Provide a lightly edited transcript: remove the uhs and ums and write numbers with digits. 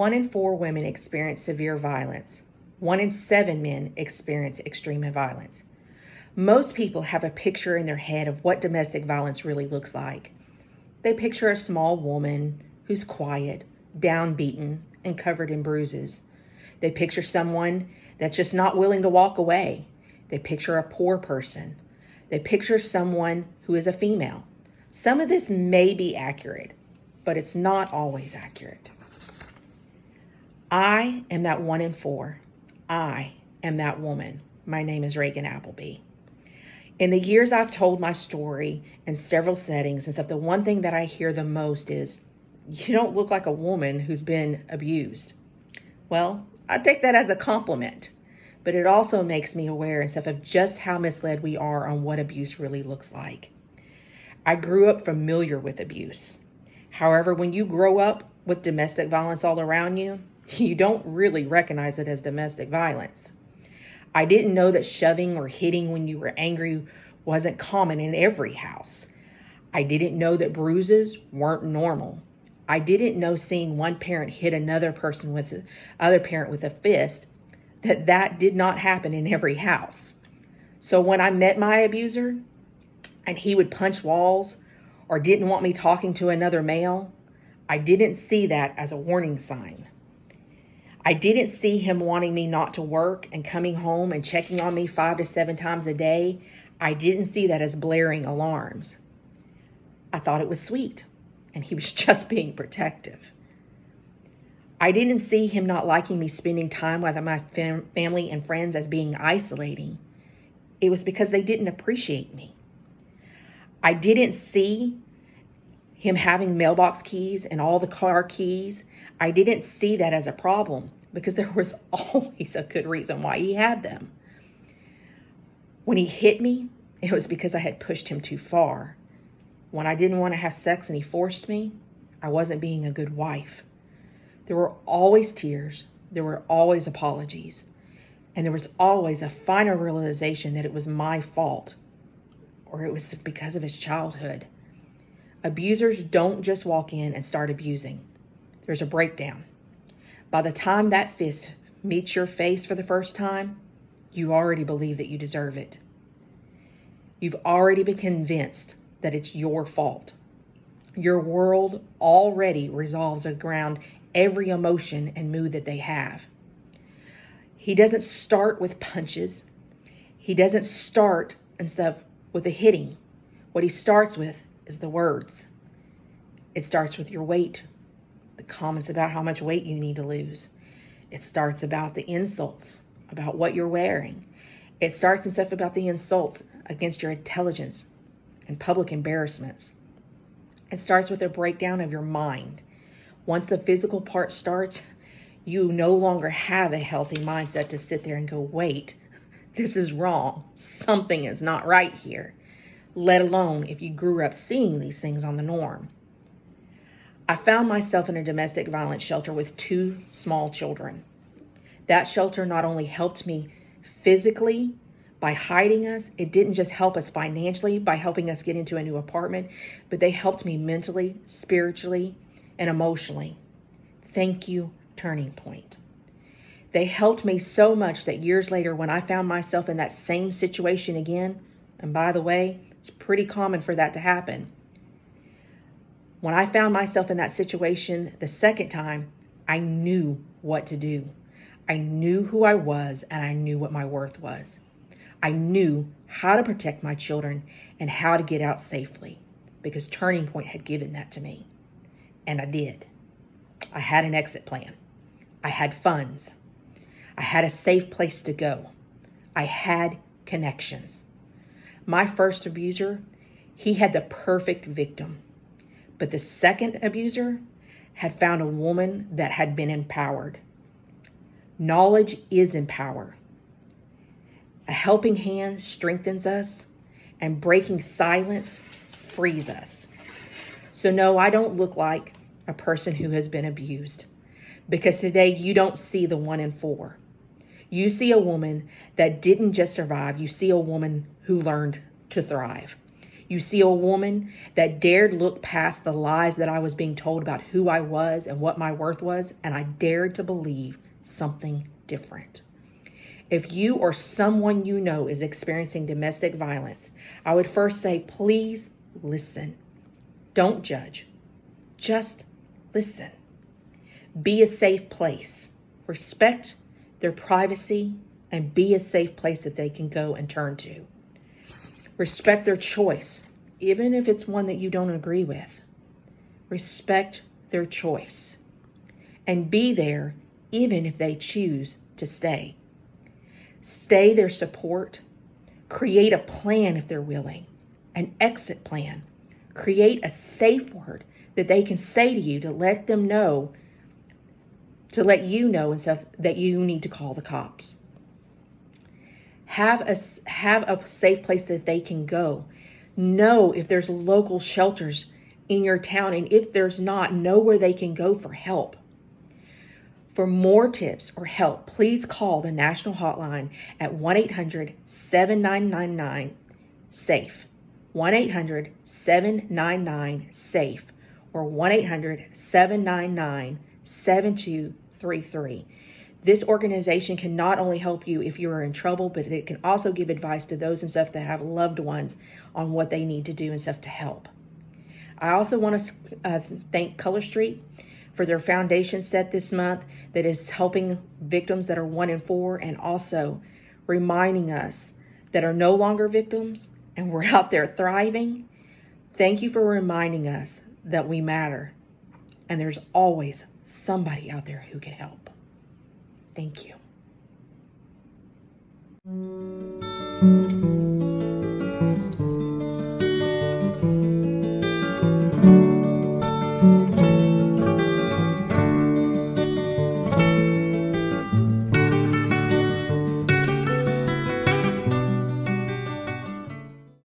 1 in 4 women experience severe violence. 1 in 7 men experience extreme violence. Most people have a picture in their head of what domestic violence really looks like. They picture a small woman who's quiet, downbeaten, and covered in bruises. They picture someone that's just not willing to walk away. They picture a poor person. They picture someone who is a female. Some of this may be accurate, but it's not always accurate. I am that 1 in 4. I am that woman. My name is Reagan Appleby. In the years I've told my story in several settings and stuff, the one thing that I hear the most is, you don't look like a woman who's been abused. Well, I take that as a compliment, but it also makes me aware and stuff of just how misled we are on what abuse really looks like. I grew up familiar with abuse. However, when you grow up with domestic violence all around you, you don't really recognize it as domestic violence. I didn't know that shoving or hitting when you were angry wasn't common in every house. I didn't know that bruises weren't normal. I didn't know seeing one parent hit another person with the other parent with a fist, that did not happen in every house. So when I met my abuser and he would punch walls or didn't want me talking to another male, I didn't see that as a warning sign. I didn't see him wanting me not to work and coming home and checking on me 5 to 7 times a day. I didn't see that as blaring alarms. I thought it was sweet, and he was just being protective. I didn't see him not liking me spending time with my family and friends as being isolating. It was because they didn't appreciate me. I didn't see him having mailbox keys and all the car keys. I didn't see that as a problem because there was always a good reason why he had them. When he hit me, it was because I had pushed him too far. When I didn't want to have sex and he forced me, I wasn't being a good wife. There were always tears. There were always apologies. And there was always a final realization that it was my fault or it was because of his childhood. Abusers don't just walk in and start abusing. There's a breakdown. By the time that fist meets your face for the first time, you already believe that you deserve it. You've already been convinced that it's your fault. Your world already revolves around every emotion and mood that they have. He doesn't start with punches. He doesn't start and stuff with the hitting. What he starts with is the words. It starts with your weight, the comments about how much weight you need to lose. It starts about the insults, about what you're wearing. It starts and stuff about the insults against your intelligence and public embarrassments. It starts with a breakdown of your mind. Once the physical part starts, you no longer have a healthy mindset to sit there and go, wait, this is wrong. Something is not right here. Let alone if you grew up seeing these things on the norm. I found myself in a domestic violence shelter with 2 small children. That shelter not only helped me physically by hiding us, it didn't just help us financially by helping us get into a new apartment, but they helped me mentally, spiritually, and emotionally. Thank you, Turning Point. They helped me so much that years later, when I found myself in that same situation again, and by the way, it's pretty common for that to happen. When I found myself in that situation the second time, I knew what to do. I knew who I was and I knew what my worth was. I knew how to protect my children and how to get out safely because Turning Point had given that to me. And I did. I had an exit plan. I had funds. I had a safe place to go. I had connections. My first abuser, he had the perfect victim. But the second abuser had found a woman that had been empowered. Knowledge is empower. A helping hand strengthens us, and breaking silence frees us. So no, I don't look like a person who has been abused, because today you don't see the 1 in 4. You see a woman that didn't just survive. You see a woman who learned to thrive. You see a woman that dared look past the lies that I was being told about who I was and what my worth was, and I dared to believe something different. If you or someone you know is experiencing domestic violence, I would first say, please listen. Don't judge. Just listen. Be a safe place. Respect their privacy and be a safe place that they can go and turn to. Respect their choice, even if it's one that you don't agree with. Respect their choice. And be there even if they choose to stay. Stay their support. Create a plan if they're willing, an exit plan. Create a safe word that they can say to you to let them know, to let you know and stuff that you need to call the cops. Have a safe place that they can go. Know if there's local shelters in your town, and if there's not, know where they can go for help. For more tips or help, please call the national hotline at 1-800-7999-SAFE, 1-800-799-SAFE, or 1-800-799-7233. This organization can not only help you if you are in trouble, but it can also give advice to those and stuff that have loved ones on what they need to do and stuff to help. I also want to thank Color Street for their foundation set this month that is helping victims that are 1 in 4, and also reminding us that are no longer victims and we're out there thriving. Thank you for reminding us that we matter and there's always somebody out there who can help. Thank you.